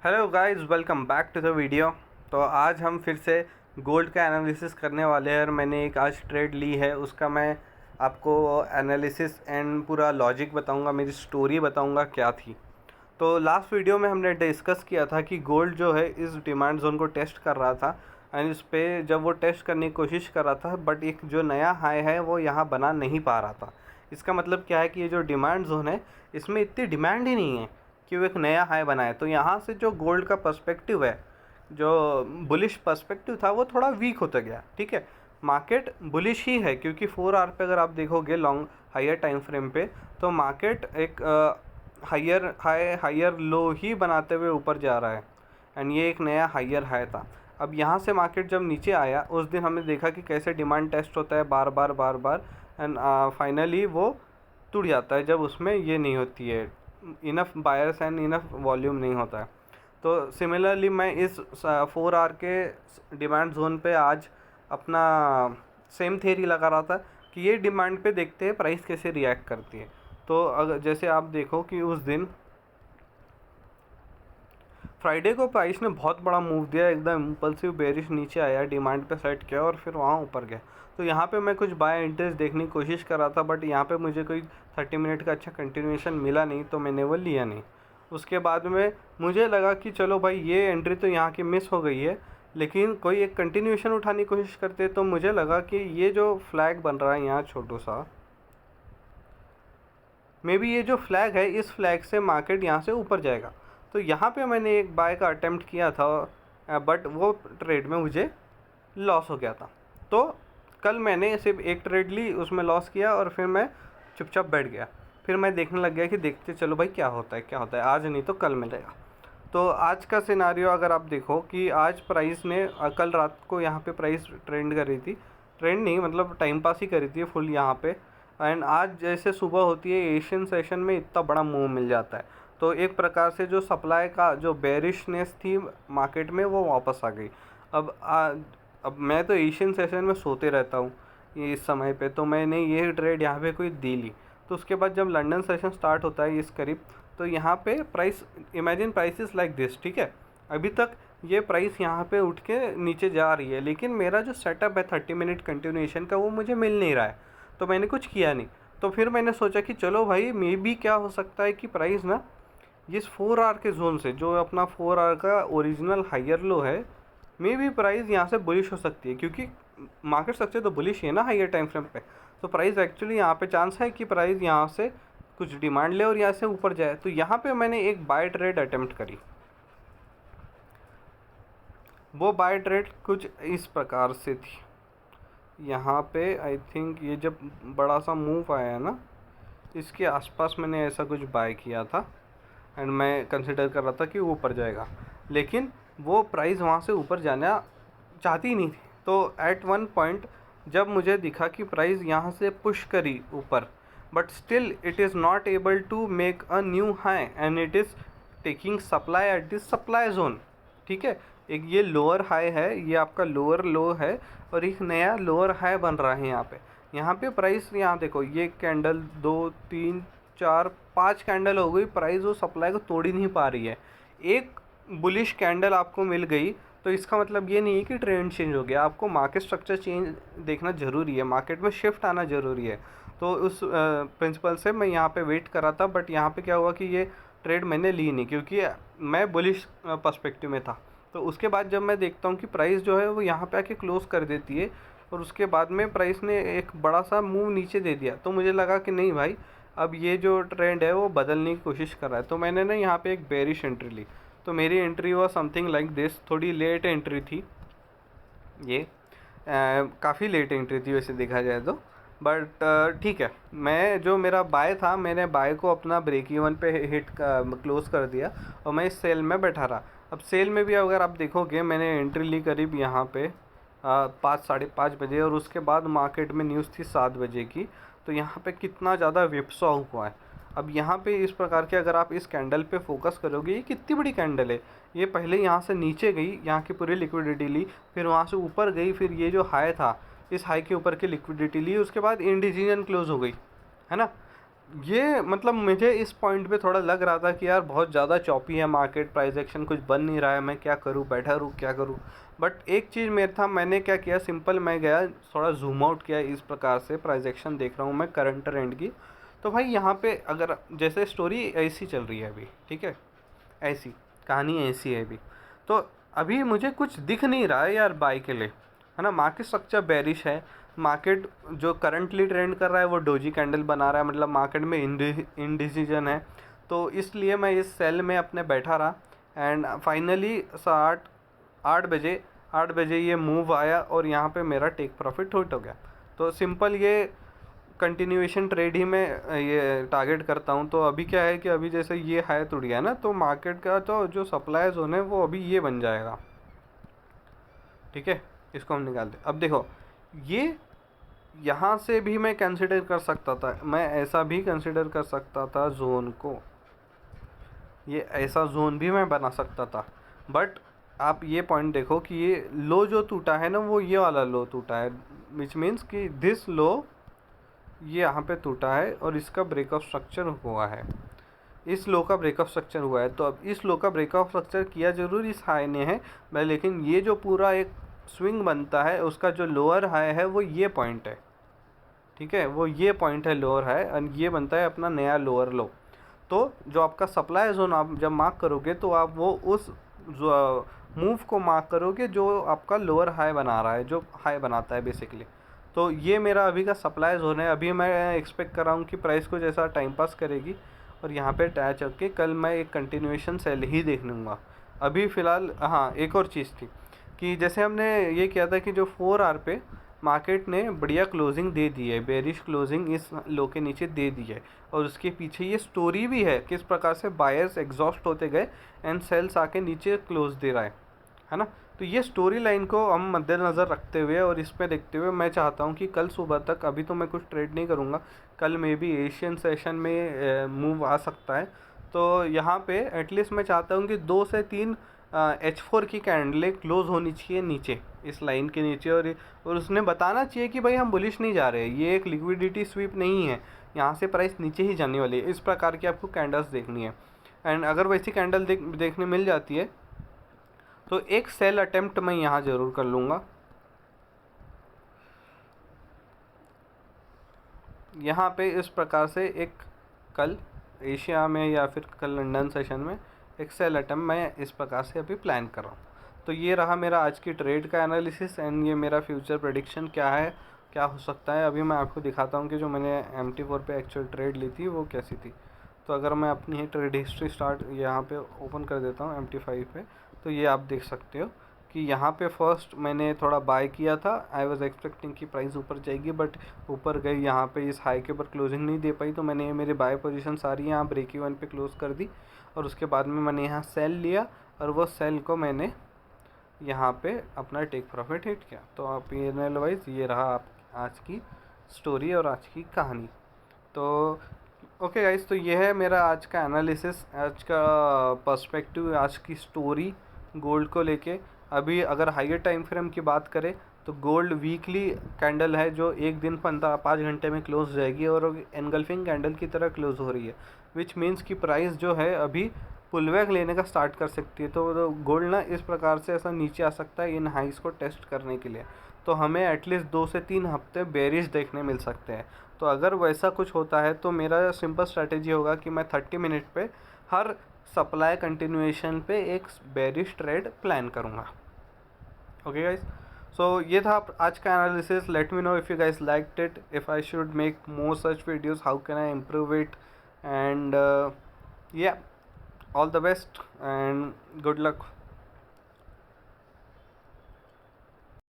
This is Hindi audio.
Hello guys, welcome back to the video. तो आज हम फिर से गोल्ड का एनालिसिस करने वाले हैं और मैंने एक आज ट्रेड ली है, उसका मैं आपको एनालिसिस एंड पूरा लॉजिक बताऊंगा, मेरी स्टोरी बताऊंगा क्या थी। तो लास्ट वीडियो में हमने डिस्कस किया था कि गोल्ड जो है इस डिमांड जोन को टेस्ट कर रहा था एंड इस पर जब वो टेस्ट करने की कोशिश कर रहा था, बट एक जो नया हाई है वो यहाँ बना नहीं पा रहा था। इसका मतलब क्या है कि ये जो डिमांड जोन है इसमें इतनी डिमांड ही नहीं है कि वो एक नया हाई बनाए। तो यहाँ से जो गोल्ड का पर्सपेक्टिव है, जो बुलिश पर्सपेक्टिव था, वो थोड़ा वीक होता गया। ठीक है, मार्केट बुलिश ही है क्योंकि 4 आवर पे अगर आप देखोगे लॉन्ग हायर टाइम फ्रेम पे, तो मार्केट एक हायर लो ही बनाते हुए ऊपर जा रहा है एंड ये एक नया हायर हाई था। अब यहाँ से मार्केट जब नीचे आया उस दिन हमने देखा कि कैसे डिमांड टेस्ट होता है बार बार एंड फाइनली वो टूट जाता है जब उसमें ये नहीं होती है, enough buyers and enough volume नहीं होता है। तो सिमिलरली मैं इस 4 आवर के डिमांड जोन पे आज अपना सेम थ्योरी लगा रहा था कि ये डिमांड पे देखते हैं प्राइस कैसे रिएक्ट करती है। तो अगर जैसे आप देखो कि उस दिन फ्राइडे को प्राइस ने बहुत बड़ा मूव दिया, एकदम इम्पल्सिव बेरिश नीचे आया, डिमांड पे सेट किया और फिर वहाँ ऊपर गया। तो यहाँ पे मैं कुछ बाय इंटरेस्ट देखने की कोशिश कर रहा था, बट यहाँ पे मुझे कोई 30 मिनट का अच्छा कंटिन्यूएशन मिला नहीं, तो मैंने वो लिया नहीं। उसके बाद में मुझे लगा कि चलो भाई ये एंट्री तो यहाँ की मिस हो गई है, लेकिन कोई एक कंटिन्यूएशन उठाने की कोशिश करते। तो मुझे लगा कि ये जो फ्लैग बन रहा है यहाँ छोटू सा, मे बी ये जो फ्लैग है इस फ्लैग से मार्केट यहाँ से ऊपर जाएगा। तो यहाँ पे मैंने एक बाय का अटेम्प्ट किया था, बट वो ट्रेड में मुझे लॉस हो गया था। तो कल मैंने सिर्फ एक ट्रेड ली, उसमें लॉस किया और फिर मैं चुपचाप बैठ गया। फिर मैं देखने लग गया कि देखते चलो भाई क्या होता है, आज नहीं तो कल मिलेगा। तो आज का सिनारियो अगर आप देखो कि आज प्राइस ने कल रात को यहाँ पे प्राइस ट्रेंड कर रही थी, ट्रेंड नहीं मतलब टाइम पास ही करी थी फुल यहाँ पे, एंड आज जैसे सुबह होती है एशियन सेशन में इतना बड़ा मूव मिल जाता है। तो एक प्रकार से जो सप्लाई का जो बेरिशनेस थी मार्केट में वो वापस आ गई। अब मैं तो एशियन सेशन में सोते रहता हूँ इस समय पे, तो मैंने ये ट्रेड यहाँ पे कोई दी ली। तो उसके बाद जब लंदन सेशन स्टार्ट होता है इस करीब, तो यहाँ पे price, imagine price like this, ठीक है, अभी तक ये प्राइस यहाँ पे उठ के नीचे जा रही है, लेकिन मेरा जो सेटअप है 30 मिनट कंटिन्यूएशन का वो मुझे मिल नहीं रहा है, तो मैंने कुछ किया नहीं। तो फिर मैंने सोचा कि चलो भाई मे बी क्या हो सकता है कि प्राइस ना इस 4 आवर के जोन से, जो अपना 4 आवर का ओरिजिनल हायर लो है, मे बी प्राइस यहाँ से बुलिश हो सकती है, क्योंकि मार्केट स्ट्रक्चर तो बुलिश है ना हायर टाइम फ्रेम पे। तो प्राइस एक्चुअली यहाँ पे चांस है कि प्राइस यहाँ से कुछ डिमांड ले और यहाँ से ऊपर जाए। तो यहाँ पे मैंने एक बाय ट्रेड अटेम्प्ट करी। वो बाय ट्रेड कुछ इस प्रकार से थी। यहाँ पे आई थिंक ये जब बड़ा सा मूव आया है ना, इसके आसपास मैंने ऐसा कुछ बाय किया था एंड मैं कंसिडर कर रहा था कि वो ऊपर जाएगा, लेकिन वो प्राइस वहाँ से ऊपर जाना चाहती ही नहीं थी। तो एट वन पॉइंट जब मुझे दिखा कि प्राइस यहाँ से पुश करी ऊपर, but still it is not able to make a new high and it is taking supply at this supply zone. ठीक है, एक ये लोअर हाई है, ये आपका लोअर लो है और एक नया लोअर हाई बन रहा है यहाँ पे। यहाँ पे प्राइस, यहाँ देखो ये कैंडल 2 3 4 5 कैंडल हो गई, प्राइस वो सप्लाई को तोड़ ही नहीं पा रही है। एक बुलिश कैंडल आपको मिल गई तो इसका मतलब ये नहीं है कि ट्रेंड चेंज हो गया। आपको मार्केट स्ट्रक्चर चेंज देखना ज़रूरी है, मार्केट में शिफ्ट आना ज़रूरी है। तो उस प्रिंसिपल से मैं यहाँ पे वेट कर रहा था, बट यहाँ पे क्या हुआ कि ये ट्रेड मैंने ली नहीं क्योंकि मैं बुलिश पर्सपेक्टिव में था। तो उसके बाद जब मैं देखता हूँ कि प्राइस जो है वो यहाँ पे आके क्लोज़ कर देती है और उसके बाद में प्राइस ने एक बड़ा सा मूव नीचे दे दिया, तो मुझे लगा कि नहीं भाई, अब ये जो ट्रेंड है वो बदलने की कोशिश कर रहा है। तो मैंने ना यहाँ पे एक बेरिश एंट्री ली। तो मेरी एंट्री हुआ समथिंग लाइक दिस, थोड़ी लेट एंट्री थी ये, काफ़ी लेट एंट्री थी वैसे देखा जाए तो, बट ठीक है। मैं जो मेरा बाय था, मैंने बाय को अपना ब्रेक इवन पे हिट क्लोज़ कर दिया और मैं इस सेल में बैठा रहा। अब सेल में भी अगर आप देखोगे मैंने एंट्री ली करीब यहाँ पे 5 साढ़े 5 बजे और उसके बाद मार्केट में न्यूज़ थी 7 बजे की। तो यहाँ पे कितना ज़्यादा विपसॉ हुआ है। अब यहाँ पे इस प्रकार के अगर आप इस कैंडल पे फोकस करोगे, ये कितनी बड़ी कैंडल है। ये पहले यहाँ से नीचे गई, यहाँ की पूरी लिक्विडिटी ली, फिर वहाँ से ऊपर गई, फिर ये जो हाई था इस हाई के ऊपर की लिक्विडिटी ली, उसके बाद इंडिसीजन क्लोज हो गई, है ना। ये मतलब मुझे इस पॉइंट पे थोड़ा लग रहा था कि यार बहुत ज़्यादा चॉपी है मार्केट, प्राइस एक्शन कुछ बन नहीं रहा है, मैं क्या करूँ, बैठा रहूँ, क्या करूँ। बट एक चीज़ मेरे था, मैंने क्या किया, सिंपल मैं गया थोड़ा जूम आउट किया, इस प्रकार से प्राइस एक्शन देख रहा हूँ मैं करंट ट्रेंड की। तो भाई यहाँ पे अगर जैसे स्टोरी ऐसी चल रही है अभी, ठीक है, ऐसी कहानी ऐसी है अभी, तो अभी मुझे कुछ दिख नहीं रहा है यार बाई के लिए, है ना। मार्केट स्ट्रक्चर बेरिश है। मार्केट जो करंटली ट्रेंड कर रहा है वो डोजी कैंडल बना रहा है, मतलब मार्केट में इनडिसीजन है। तो इसलिए मैं इस सेल में अपने बैठा रहा। एंड फाइनली 8 बजे 8 बजे ये मूव आया और यहाँ पे मेरा टेक प्रॉफिट हिट हो गया। तो सिंपल ये कंटिन्यूएशन ट्रेड ही मैं ये टारगेट करता हूँ। तो अभी क्या है कि अभी जैसे ये हाई टूट गया ना, तो मार्केट का तो जो सप्लाई जोन है वो अभी ये बन जाएगा, ठीक है। इसको हम निकाल दें। अब देखो, ये यहाँ से भी मैं कंसिडर कर सकता था, मैं ऐसा भी कंसिडर कर सकता था जोन को, ये ऐसा जोन भी मैं बना सकता था। बट आप ये पॉइंट देखो कि ये लो जो टूटा है ना, वो ये वाला लो टूटा है, विच मीन्स कि दिस लो ये यहाँ पे टूटा है और इसका ब्रेकअप स्ट्रक्चर हुआ है, इस लो का ब्रेकअप स्ट्रक्चर हुआ है। तो अब इस लो का ब्रेकअप स्ट्रक्चर किया जरूर इस हाई ने है, लेकिन ये जो पूरा एक स्विंग बनता है उसका जो लोअर हाई है वो ये पॉइंट है, ठीक है, वो ये पॉइंट है लोअर हाई, और ये बनता है अपना नया लोअर लो। तो जो आपका सप्लाई जोन आप जब मार्क करोगे तो आप वो उस मूव को मार्क करोगे जो आपका लोअर हाई बना रहा है, जो हाई बनाता है बेसिकली। तो ये मेरा अभी का सप्लाई जोन है। अभी मैं एक्सपेक्ट कर रहा हूँ कि प्राइस को जैसा टाइम पास करेगी और यहाँ पे टायर चल के कल मैं एक कंटिन्यूएशन सेल ही देख लूँगा। अभी फ़िलहाल हाँ, एक और चीज़ थी कि जैसे हमने ये किया था कि जो 4 आवर पे मार्केट ने बढ़िया क्लोजिंग दे दी है, बेरिश क्लोजिंग इस लो के नीचे दे दी है, और उसके पीछे ये स्टोरी भी है किस प्रकार से बायर्स एग्जॉस्ट होते गए एंड सेल्स आके नीचे क्लोज दे रहा है ना। तो ये स्टोरी लाइन को हम मद्देनज़र रखते हुए और इस पे देखते हुए मैं चाहता हूँ कि कल सुबह तक, अभी तो मैं कुछ ट्रेड नहीं करूँगा, कल मे बी एशियन सेशन में मूव आ सकता है। तो यहाँ पे एटलीस्ट मैं चाहता हूँ कि 2 से 3 H4 की कैंडलें क्लोज होनी चाहिए नीचे, इस लाइन के नीचे, और उसने बताना चाहिए कि भाई हम बुलिश नहीं जा रहे, ये एक लिक्विडिटी स्वीप नहीं है, यहाँ से प्राइस नीचे ही जाने वाली है। इस प्रकार की आपको कैंडल्स देखनी है। एंड अगर वैसी कैंडल देखने मिल जाती है तो एक सेल अटेम्प्ट मैं यहाँ ज़रूर कर लूँगा। यहाँ पे इस प्रकार से एक कल एशिया में या फिर कल लंदन सेशन में एक सेल अटेम्प्ट मैं इस प्रकार से अभी प्लान कर रहा हूँ। तो ये रहा मेरा आज की ट्रेड का एनालिसिस एंड ये मेरा फ्यूचर प्रेडिक्शन क्या है, क्या हो सकता है। अभी मैं आपको दिखाता हूँ कि जो मैंने MT4 पे एक्चुअल ट्रेड ली थी वो कैसी थी। तो अगर मैं अपनी ही ट्रेड हिस्ट्री स्टार्ट यहाँ पे ओपन कर देता हूँ MT5 पे, तो ये आप देख सकते हो कि यहाँ पे फर्स्ट मैंने थोड़ा बाय किया था। आई वाज एक्सपेक्टिंग कि प्राइस ऊपर जाएगी, बट ऊपर गई, यहाँ पे इस हाई के ऊपर क्लोजिंग नहीं दे पाई, तो मैंने ये मेरी बाय पोजीशन सारी यहाँ ब्रेक इवन पे क्लोज कर दी। और उसके बाद में मैंने यहाँ सेल लिया और वो सेल को मैंने यहाँ पे अपना टेक प्रॉफिट हिट किया। तो आप ये वाइज ये रहा आप आज की स्टोरी और आज की कहानी। तो ओके गाइस, तो ये है मेरा आज का एनालिसिस, आज का पर्सपेक्टिव, आज की स्टोरी गोल्ड को लेके। अभी अगर हाइयर टाइम फ्रेम की बात करें तो गोल्ड वीकली कैंडल है जो एक दिन 5 घंटे में क्लोज जाएगी और एनगल्फिंग कैंडल की तरह क्लोज हो रही है, विच मीन्स कि प्राइस जो है अभी पुलबैक लेने का स्टार्ट कर सकती है। तो गोल्ड ना इस प्रकार से ऐसा नीचे आ सकता है इन हाइस को टेस्ट करने के लिए। तो हमें एटलीस्ट 2 से 3 हफ्ते बेरिश देखने मिल सकते हैं। तो अगर वैसा कुछ होता है तो मेरा सिंपल स्ट्रैटेजी होगा कि मैं 30 मिनट पे हर सप्लाई कंटिन्यूएशन पे एक बेरिश ट्रेड प्लान करूँगा। ओके गाइस, सो ये था आज का analysis. Let me know if you guys liked it, if I should make more such videos, how can I improve it, and yeah all the best and good luck.